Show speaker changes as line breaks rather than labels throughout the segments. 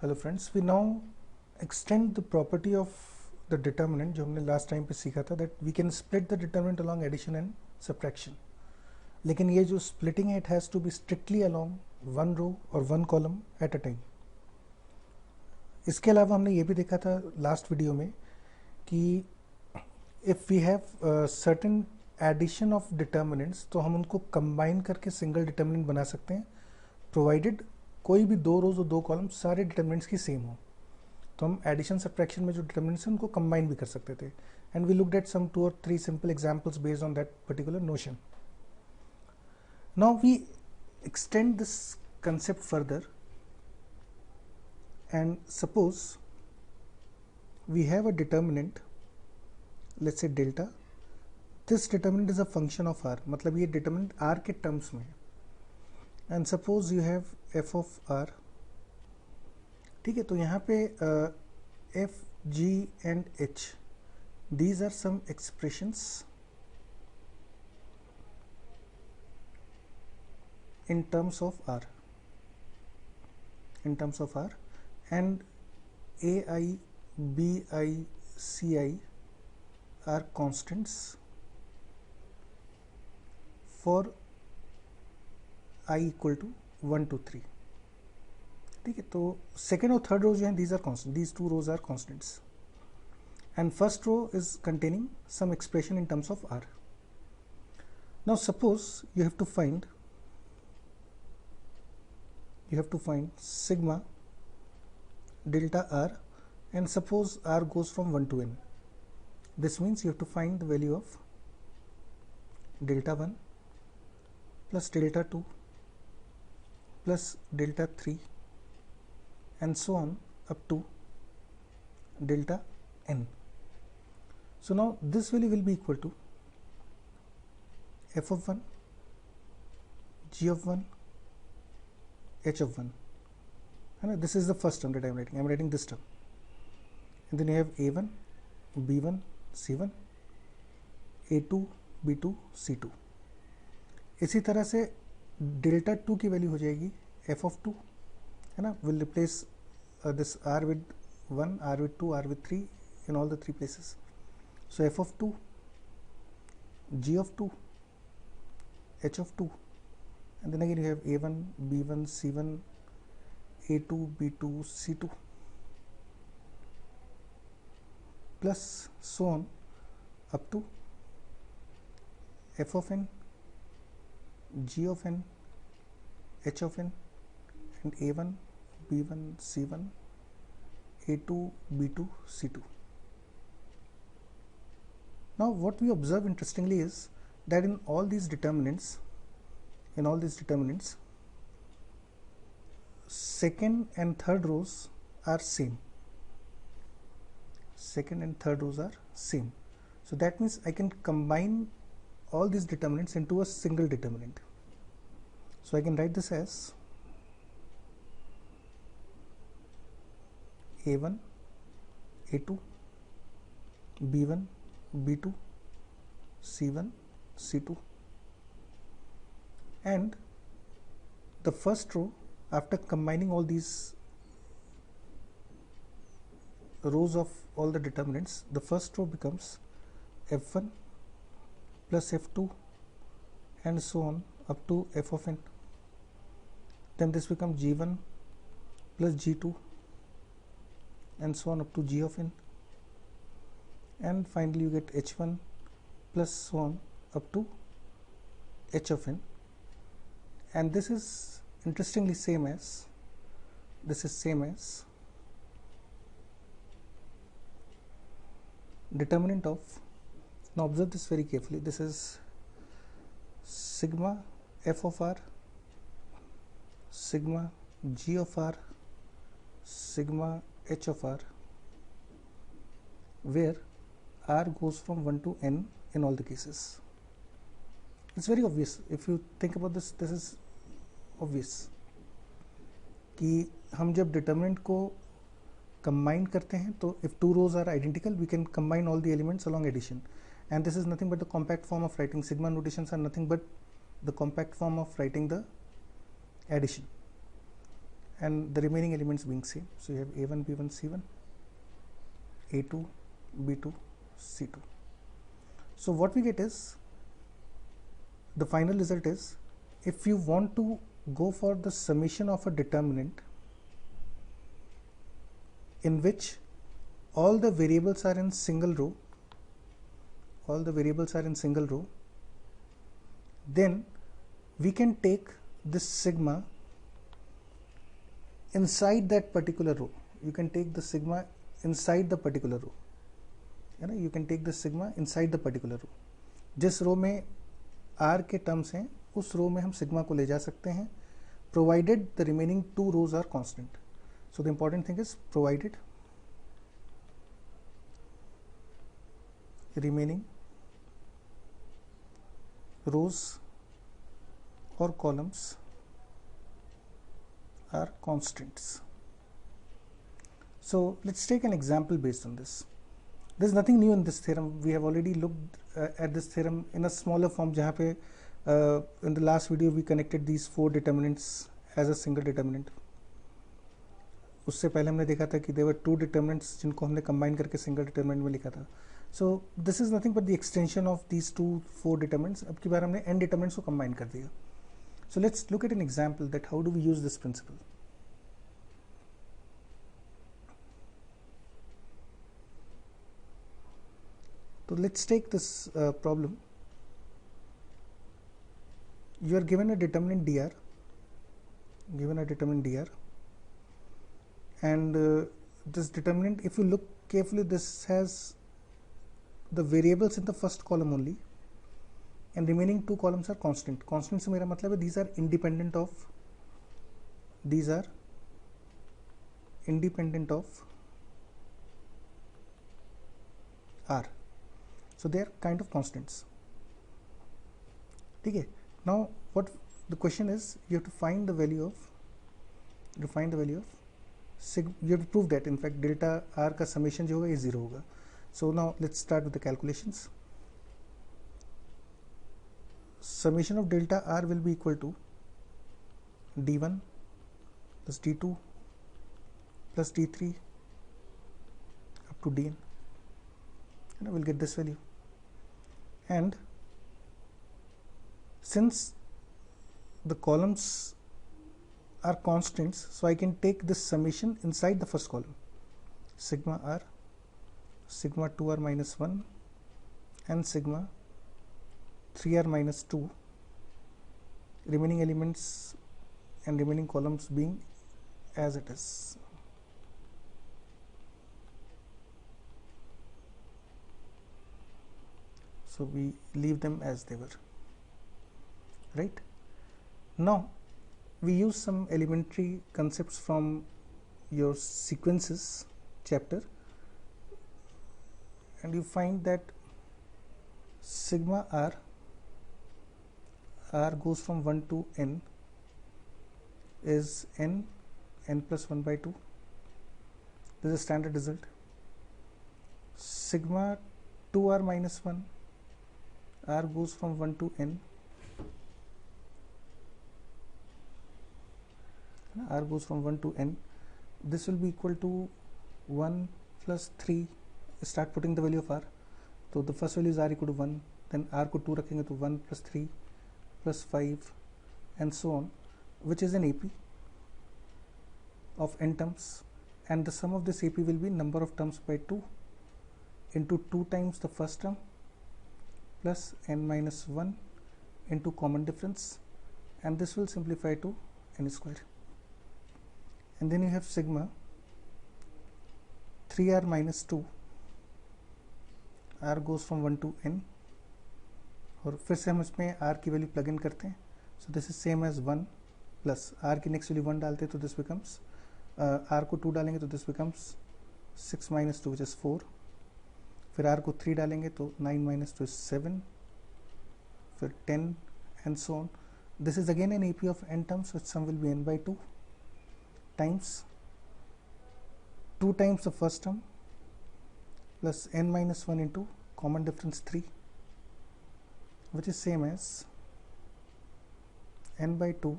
Hello friends, we now extend the property of the determinant जो हमने last time पे सीखा था, that we can split the determinant along addition and subtraction. लेकिन ये जो स्प्लिटिंग है, it has to be strictly along one row और one column at a time. इसके अलावा हमने ये भी देखा था लास्ट वीडियो में कि if we have certain addition of determinants तो हम उनको कंबाइन करके सिंगल डिटर्मिनेंट बना सकते हैं, प्रोवाइडेड कोई भी दो रोज और दो कॉलम सारे डिटर्मिनेंट्स की सेम हो। तो हम एडिशन सब्ट्रैक्शन में जो डिटर्मिनेंट्स हैं उनको कंबाइन भी कर सकते थे, and we looked at some 2 or 3 simple examples based on that particular notion. Now we extend this concept further, and suppose we have a determinant, let's say delta. This determinant is a function of r, मतलब ये determinant r के terms में है, and suppose you have f of r। ठीक है, तो यहाँ पे f, g and h, these are some expressions in terms of r, and ai, bi, ci are constants for i equal to 1 to 3। ठीक है, तो सेकेंड और third row जो है, these are constant, these two rows are constants, and first row is containing some expression in terms of r. Now suppose you have to find sigma delta r, and suppose r goes from 1 to n. This means you have to find the value of delta 1 plus delta 2 plus delta 3 and so on up to delta n. So now this value will be equal to f of 1, g of 1, h of 1. And this is the first term that I am writing this term, and then you have a1, b1, c1, a2, b2, c2। इसी तरह से delta 2 की value हो जाएगी f of 2, है ना। Will replace this r with 1, r with 2, r with 3 in all the three places. So f of 2, g of 2, h of 2, and then again you have a1, b1, c1, a2, b2, c2 plus so on up to f of n, g of n, h of n, and a1, b1, c1, a2, b2, c2. Now what we observe interestingly is that in all these determinants, second and third rows are same. So that means I can combine all these determinants into a single determinant. So I can write this as a1, a2, b1, b2, c1, c2, and the first row, after combining all these rows of all the determinants, the first row becomes f1 plus f2 and so on up to f of n. Then this becomes g1 plus g2 and so on up to g of n, and finally you get h1 plus so on up to h of n. And this is interestingly same as determinant of, now observe this very carefully, this is sigma f of r, sigma g of r, sigma h of r, where r goes from 1 to n in all the cases. It's very obvious if you think about this. This is obvious कि हम जब determinant को combine करते हैं तो if two rows are identical, we can combine all the elements along addition, and this is nothing but the compact form of writing. Sigma notations are nothing but the compact form of writing the addition. and the remaining elements being same. So you have A1, B1, C1, A2, B2, C2. So what we get is, the final result is, if you want to go for the summation of a determinant in which all the variables are in single row, then we can take this sigma inside that particular row. You can take the sigma inside the particular row. You can take the sigma inside the particular row. जिस रो में R के terms हैं उस रो में हम sigma को ले जा सकते हैं, provided the remaining two rows are constant. So the important thing is provided remaining rows or columns are constants. So let's take an example based on this. There's nothing new in this theorem. We have already looked at this theorem in a smaller form, जहाँ पे in the last video we connected these four determinants as a single determinant. उससे पहले हमने देखा था कि there were two determinants जिनको हमने combine करके single determinant में लिखा था. So this is nothing but the extension of these four determinants. अब की बार हमने n determinants को combine कर दिया. So let's look at an example that how do we use this principle. So let's take this problem. You are given a determinant dr, and this determinant, if you look carefully, this has the variables in the first column only, and remaining two columns are constant. Constant से मेरा मतलब है these are independent of R. So they are kind of constants. ठीक है. Now what the question is, you have to find the value of sigma. You have to prove that in fact delta R का summation जो होगा ये 0 होगा. So now let's start with the calculations. Summation of delta R will be equal to d1 plus d2 plus d3 up to dn, and we'll get this value. And since the columns are constants, so I can take this summation inside the first column, sigma R, sigma 2R minus 1 and sigma 3R minus 2, remaining elements and remaining columns being as it is. So we leave them as they were, right? Now we use some elementary concepts from your sequences chapter, and you find that sigma R goes from 1 to n is n plus 1 by 2. This is a standard result. Sigma 2R minus 1, R goes from 1 to n, R goes from 1 to n. This will be equal to 1 plus 3. Start putting the value of R. So the first value is R equal to 1, then R को 2 रखेंगे तो 1 plus 3 plus 5 and so on, which is an AP of n terms, and the sum of this AP will be number of terms by 2 into 2 times the first term plus n minus 1 into common difference, and this will simplify to n square. And then you have sigma 3R minus 2, R goes from 1 to n, और फिर से हम इसमें R की value plug in करते हैं. So this is same as 1 plus R की next value 1 डालते हैं तो दिस बिकम्स, R को 2 डालेंगे तो this becomes 6 minus 2 which is 4, फिर R को 3 डालेंगे तो 9 माइनस 2 इज 7, फिर 10 and so on. This is again an AP of n terms, which sum will be n by 2 times 2 times the first term plus n minus 1 into common difference 3, which is same as n by 2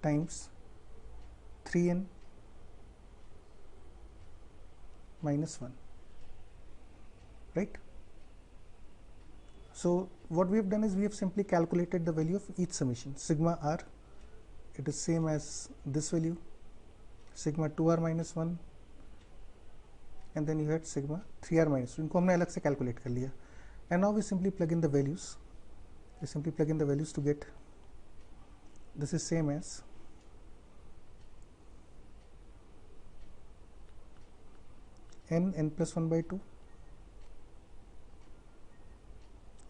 times 3n minus 1, right? So what we have done is we have simply calculated the value of each summation. Sigma r, it is same as this value, sigma 2r minus 1, and then you had sigma 3r minus 2. इनको हमने अलग से calculate कर लिया. And now we simply plug in the values. We simply plug in the values to get, this is same as n plus 1 by 2,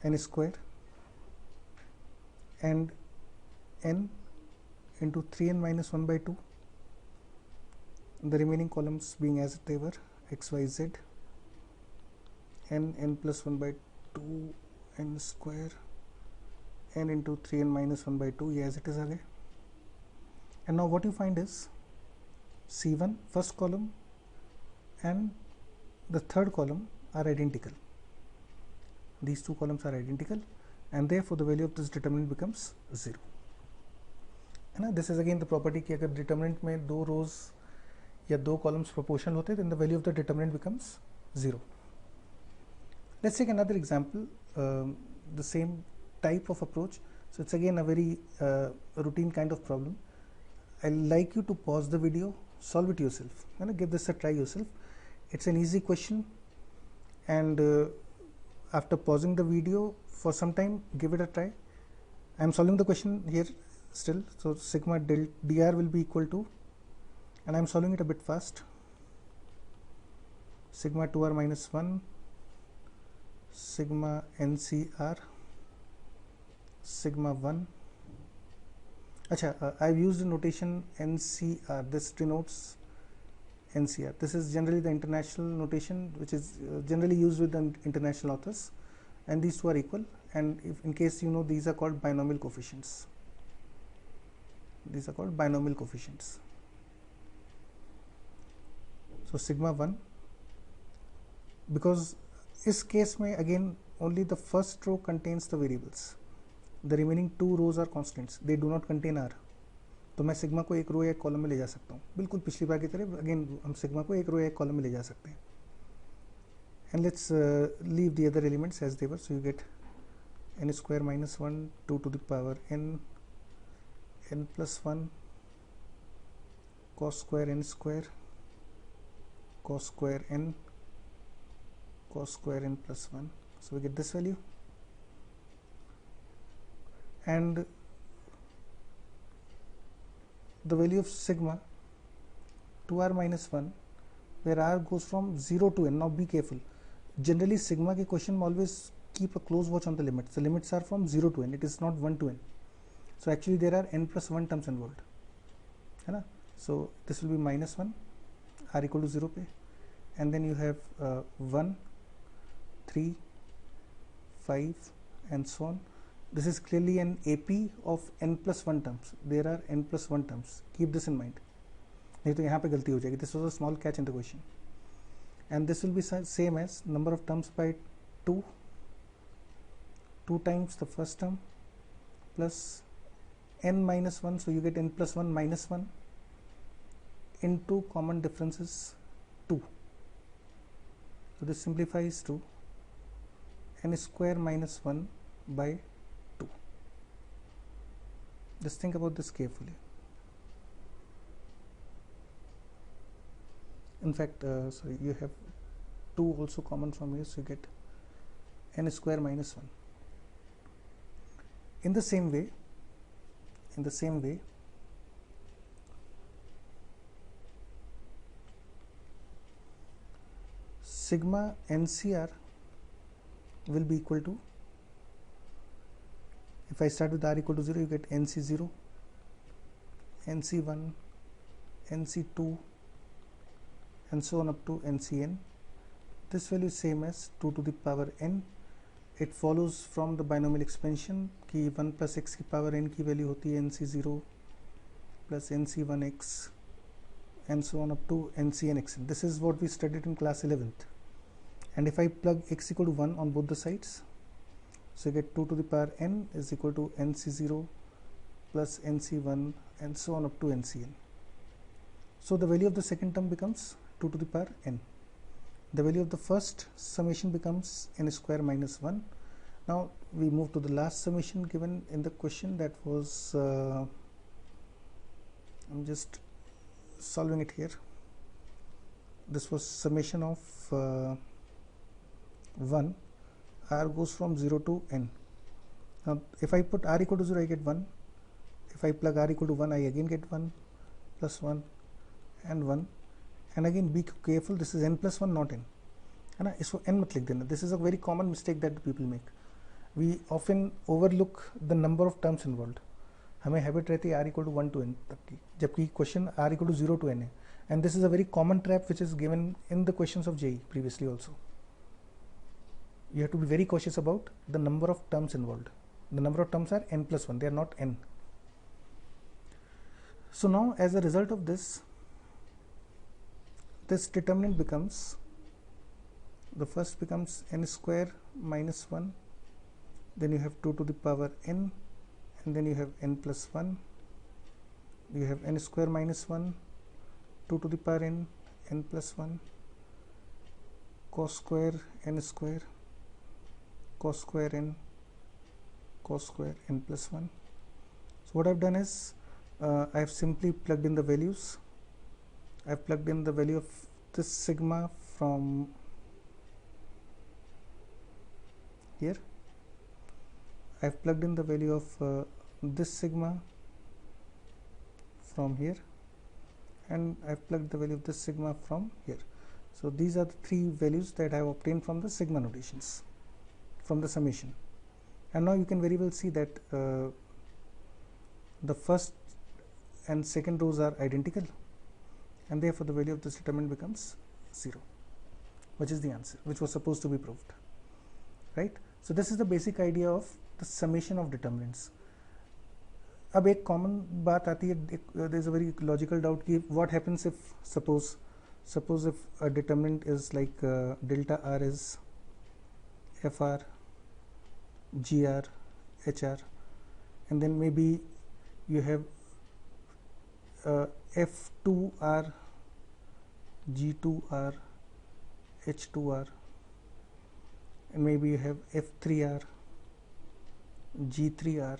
n square, and n into 3n minus 1 by 2, the remaining columns being as they were, x, y, z, n plus 1 by 2, n square, n into 3n minus 1 by 2, yeah, as it is again. And now what you find is C1, first column, and the third column are identical. These two columns are identical, and therefore the value of this determinant becomes 0. And this is again the property कि अगर determinant में दो rows या दो columns proportional होते, then the value of the determinant becomes 0. Let's take another example, the same type of approach. So it's again a very routine kind of problem. I'd like you to pause the video, solve it yourself, and give this a try yourself. It's an easy question, and after pausing the video for some time, give it a try. I'm solving the question here still. So sigma del dr will be equal to, and I'm solving it a bit fast, sigma 2r minus 1, sigma ncr, sigma 1. I've used the notation NCR. This denotes NCR. This is generally the international notation, which is generally used with the international authors, and these two are equal. And if in case you know, these are called binomial coefficients. These are called binomial coefficients. So sigma 1, because इस case में again only the first row contains the variables. The remaining two rows are constants. They do not contain r. तो मैं sigma को एक रो या एक column में ले जा सकता हूँ, बिल्कुल पिछली बार की तरह. अगेन हम सिग्मा को एक रो या एक कॉलम में ले जा सकते हैं. And let's leave the other elements as they were. So you get n square minus 1, 2 to the power n, n plus 1, cos square n square, cos square n, cos square n plus 1. So we get this value. And the value of sigma 2r minus 1, where r goes from 0 to n. Now be careful. Generally sigma के question में always keep a close watch on the limits. The limits are from 0 to n. It is not 1 to n. So actually there are n plus 1 terms involved. है ना? So this will be minus 1, r equal to 0 पे, and then you have 1, 3, 5, and so on. This is clearly an AP of n plus 1 terms. There are n plus 1 terms. Keep this in mind. नहीं तो यहाँ पे गलती हो जाएगी. This was a small catch in the question. And this will be same as number of terms by 2. 2 times the first term plus n minus 1. So you get n plus 1 minus 1 into common differences 2. So this simplifies to n square minus 1 by 2. Just think about this carefully. In fact, so you have 2 also common from here, so you get n square minus 1. In the same way, sigma NCR will be equal to, if I start with r equal to 0, you get NC0, NC1, NC2, and so on up to NCN. This value is same as 2 to the power n. It follows from the binomial expansion कि 1 plus x की power n की value होती है NC0 plus NC1x and so on up to NCnxn. This is what we studied in class 11th. And if I plug x equal to 1 on both the sides, so you get 2 to the power n is equal to NC0 plus NC1 and so on up to NCn. So the value of the second term becomes 2 to the power n. The value of the first summation becomes n square minus 1. Now we move to the last summation given in the question, that was I'm just solving it here. This was summation of 1, r goes from 0 to n. Now if I put r equal to 0, I get 1. If I plug r equal to 1, I again get 1 plus 1 and 1, and again be careful, this is n plus 1 not n, है ना, इसको n मत लिख देना. This is a very common mistake that people make. We often overlook the number of terms involved. हमें habit रहती है r equal to 1 to n तक की, जबकि question r equal to 0 to n है. And this is a very common trap which is given in the questions of JEE previously also. You have to be very cautious about the number of terms involved. The number of terms are n plus 1, they are not n. So now as a result of this, this determinant becomes, the first becomes n square minus 1, then you have 2 to the power n, and then you have n plus 1, you have n square minus 1, 2 to the power n, n plus 1, cos square n square, cos square n, cos square n plus 1. So what I've done is I have simply plugged in the values. I've plugged in the value of this sigma from here. I've plugged in the value of this sigma from here, and I've plugged the value of this sigma from here. So these are the three values that I have obtained from the sigma notations, from the summation. And now you can very well see that the first and second rows are identical, and therefore the value of this determinant becomes 0, which is the answer, which was supposed to be proved, right? So this is the basic idea of the summation of determinants. अब एक common बात आती है, there is a very logical doubt कि what happens if suppose if a determinant is like delta r is fr, gr, hr, and then maybe you have f2r, g2r, h2r, and maybe you have f3r, g3r,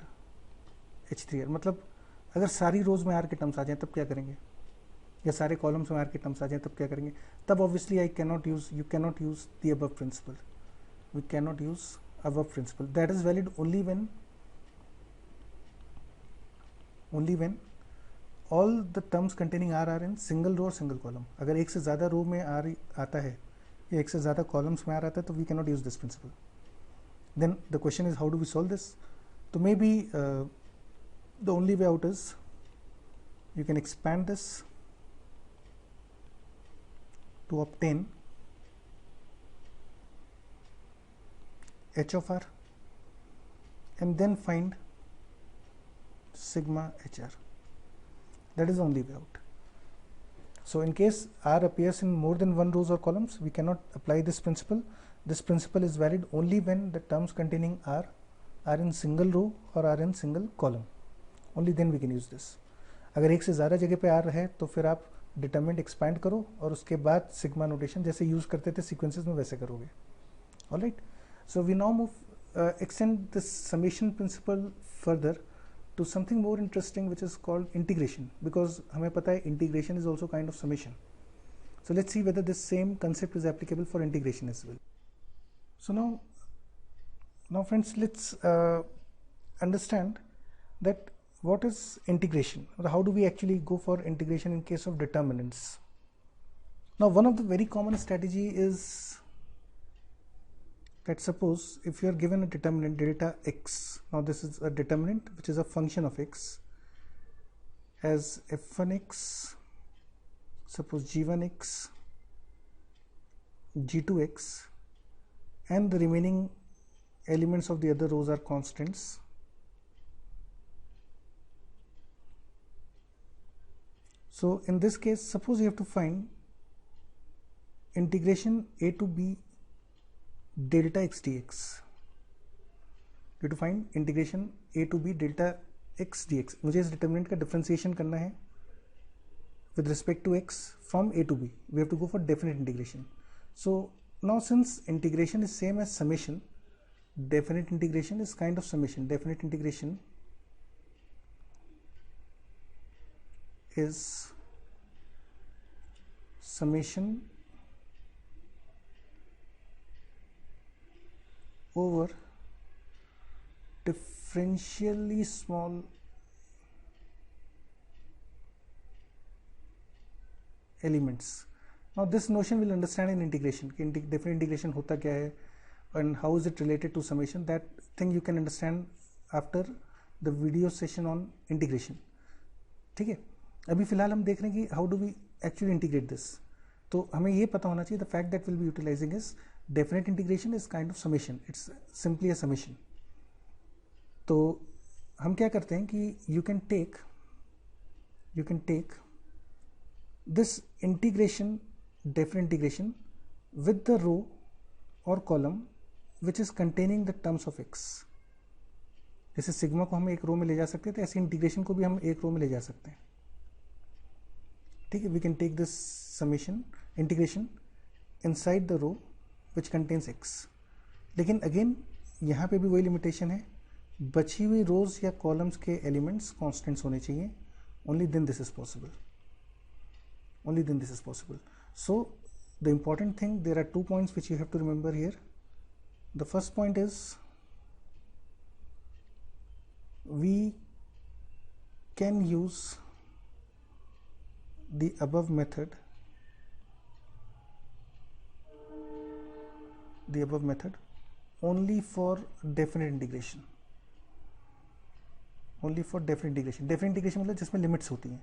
h3r. मतलब अगर सारी रोज में r के terms आ जाएं तब क्या करेंगे, या सारे कॉलम्स में r के टर्म्स आ जाएं तब क्या करेंगे? तब obviously you cannot use the above principle. We cannot use above principle. That is valid only when all the terms containing r are in single row or single column. अगर एक से ज़्यादा रो में r आता है या एक से ज़्यादा कॉलम्स में r आता है तो we cannot use this principle. Then the question is, how do we solve this? So maybe the only way out is you can expand this to obtain h of r and then find sigma hr. That is the only way out. So in case r appears in more than one rows or columns, we cannot apply this principle. This principle is valid only when the terms containing r are in single row or are in single column. Only then we can use this. अगर एक से ज़्यादा जगह पे r है तो फिर आप डिटरमिनेंट एक्सपैंड करो और उसके बाद सिग्मा नोटेशन जैसे यूज़ करते थे सीक्वेंसेस में वैसे करोगे. Alright, so we now move extend this summation principle further to something more interesting, which is called integration, because हमें पता है integration is also kind of summation. So let's see whether this same concept is applicable for integration as well. So now friends, let's understand that what is integration, or how do we actually go for integration in case of determinants. Now one of the very common strategy is that suppose if you are given a determinant delta x, now this is a determinant which is a function of x, as f1x, suppose g1x, g2x, and the remaining elements of the other rows are constants. So in this case, suppose you have to find integration a to b delta x dx. You have to find integration a to b delta x dx. मुझे इस determinant का differentiation करना है with respect to x from a to b. We have to go for definite integration. So now since integration is same as summation, definite integration is kind of summation. Definite integration is summation over differentially small elements. Now this notion we'll understand in integration. Definite integration होता क्या है and how is it related to summation. That thing you can understand after the video session on integration. ठीक है, अभी फिलहाल हम देख रहे हैं कि how do we actually integrate this. तो हमें ये पता होना चाहिए the fact that we'll be utilizing is definite integration is kind of summation. It's simply a summation. तो हम क्या करते हैं कि you can take this integration, definite integration with the row or column which is containing the terms of x. जैसे sigma को हम एक रो में ले जा सकते हैं, तो ऐसे इंटीग्रेशन को भी हम एक रो में ले जा सकते हैं. ठीक है, we can take this summation integration inside the row which contains x. लेकिन अगेन यहाँ पे भी वही लिमिटेशन है, बची हुई रोज या कॉलम्स के एलिमेंट्स कॉन्स्टेंट्स होने चाहिए. Only then this is possible. Only then this is possible. So the important thing, there are 2 points which you have to remember here. The first point is we can use the above method only for definite integration. Only for definite integration. Definite integration मतलब जिसमें limits होती हैं.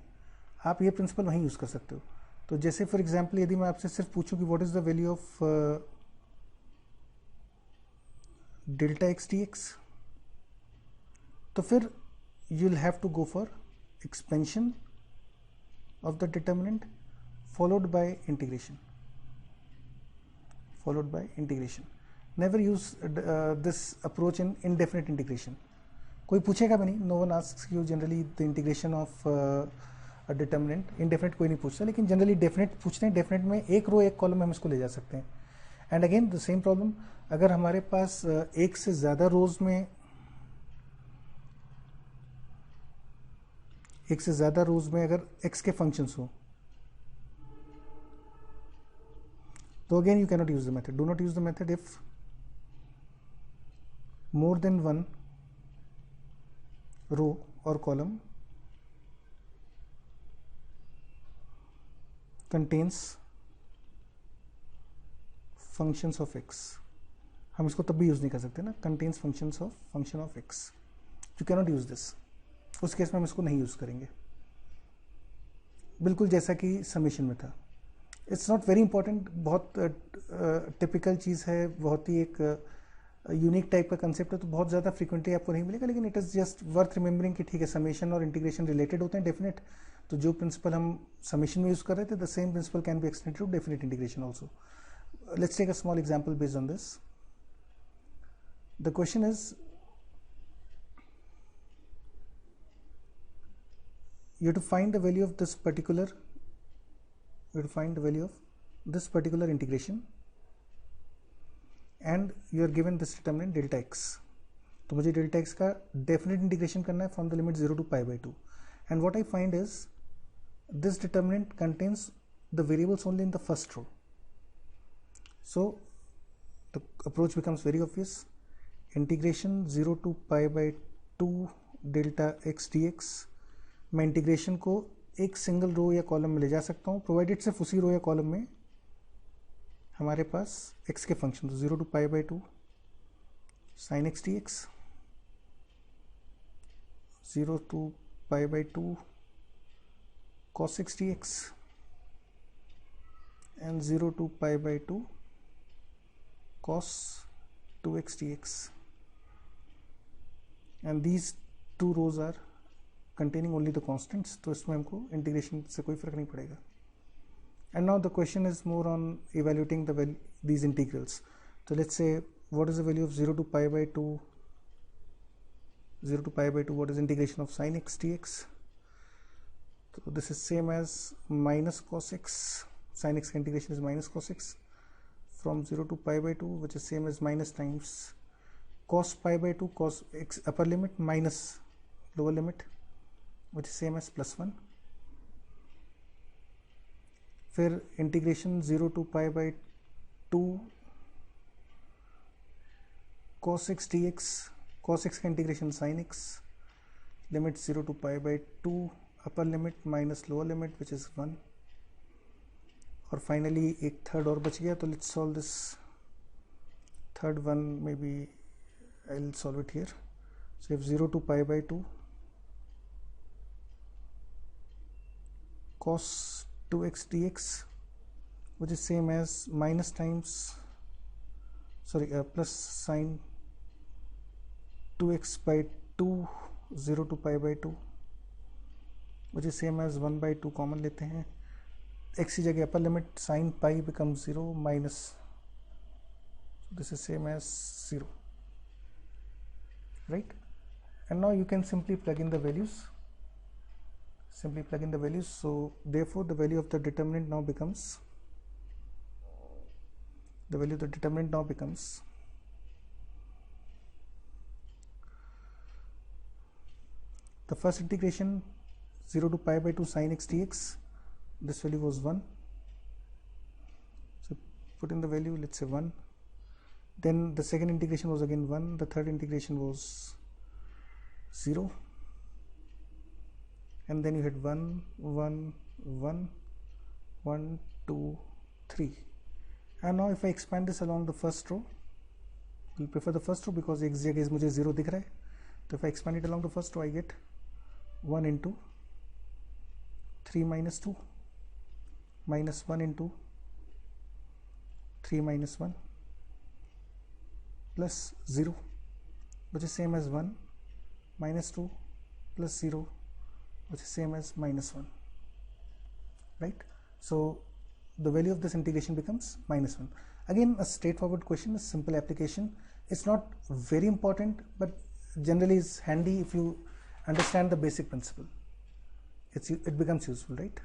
आप ये principal वहीं use कर सकते हो. तो जैसे फॉर एग्जांपल यदि मैं आपसे सिर्फ पूछूं कि what is the value of delta x d x, तो फिर you will have to go for expansion of the determinant followed by integration. Never use this approach in indefinite integration. कोई पूछेगा भी नहीं. No one asks you generally the integration of determinant. Indefinite कोई नहीं पूछता, लेकिन जनरली डेफिनेट पूछते हैं. डेफिनेट में एक रो एक कॉलम में हम इसको ले जा सकते हैं. And again the same problem, अगर हमारे पास एक से ज़्यादा रोज में अगर x के फंक्शंस हो, तो again you can not use the method. Do not use the method if more than one row और column contains functions of x. हम इसको तब भी यूज नहीं कर सकते ना, contains function of x. You cannot use this. उस केस में हम इसको नहीं यूज करेंगे, बिल्कुल जैसा कि समेशन में था. It's not very important. बहुत टिपिकल चीज़ है, बहुत ही एक यूनिक टाइप का कंसेप्ट है, तो बहुत ज़्यादा फ्रीक्वेंटली आपको नहीं मिलेगा. लेकिन it is just worth remembering कि ठीक है, समेशन और इंटीग्रेशन रिलेटेड होते हैं डेफिनेट. तो जो प्रिंसिपल हम समेशन में यूज कर रहे थे, the same principle can be extended to definite integration also. Let's take a small example based on this. The question is, you have to find the value of this particular integration, and you are given this determinant delta x. तो मुझे delta x का definite integration करना है from the limit 0 to π/2. And what I find is this determinant contains the variables only in the first row. So the approach becomes very obvious. Integration 0 to π/2 delta x dx. मैं integration को एक single row या column में ले जा सकता हूँ, provided सिर्फ उसी रो या कॉलम में हमारे पास x के function 0 to π/2 sin x dx, 0 to π/2 cos x dx, and 0 to π/2 cos 2x dx. And these two rows are containing only the constants, तो इसमें हमको इंटीग्रेशन से कोई फर्क नहीं पड़ेगा. And now the question is more on evaluating these integrals. So let's say, what is the value of 0 to π/2? 0 to π/2, what is integration of sin x dx? So this is same as minus cos x, sin x integration is minus cos x from 0 to pi by 2, which is same as minus times cos pi by 2 cos x upper limit minus lower limit, which is same as plus 1. फिर integration 0 to pi by 2 cos x dx, cos x का integration sin x, limit 0 to pi by 2 upper limit minus lower limit which is 1. और finally एक third और बच गया, तो let's solve this third one. Maybe I will solve it here. So if 0 to pi by 2 cos 2x dx, which is same as minus times plus sin 2x by 2 0 to pi by 2, which is same as 1 by 2 common लेते हैं. x की जगह upper limit sin pi becomes 0 minus, so this is same as 0, right? And now you can simply plug in the values. So therefore the value of the determinant now becomes, the first integration 0 to pi by 2 sin x dx, this value was 1. So put in the value, let's say 1. Then the second integration was again 1. The third integration was 0. And then you had 1, 1, 1, 1, 2, 3. And now if I expand this along the first row, we'll prefer the first row because x जगह मुझे 0 दिख रहा है. So if I expand it along the first row, I get 1 into 3 minus 2 minus 1 into 3 minus 1 plus 0, which is same as 1 minus 2 plus 0, which is same as minus 1, right? So the value of this integration becomes minus 1. Again, a straightforward question, a simple application. It's not very important, but generally is handy if you understand the basic principle. It becomes useful, right?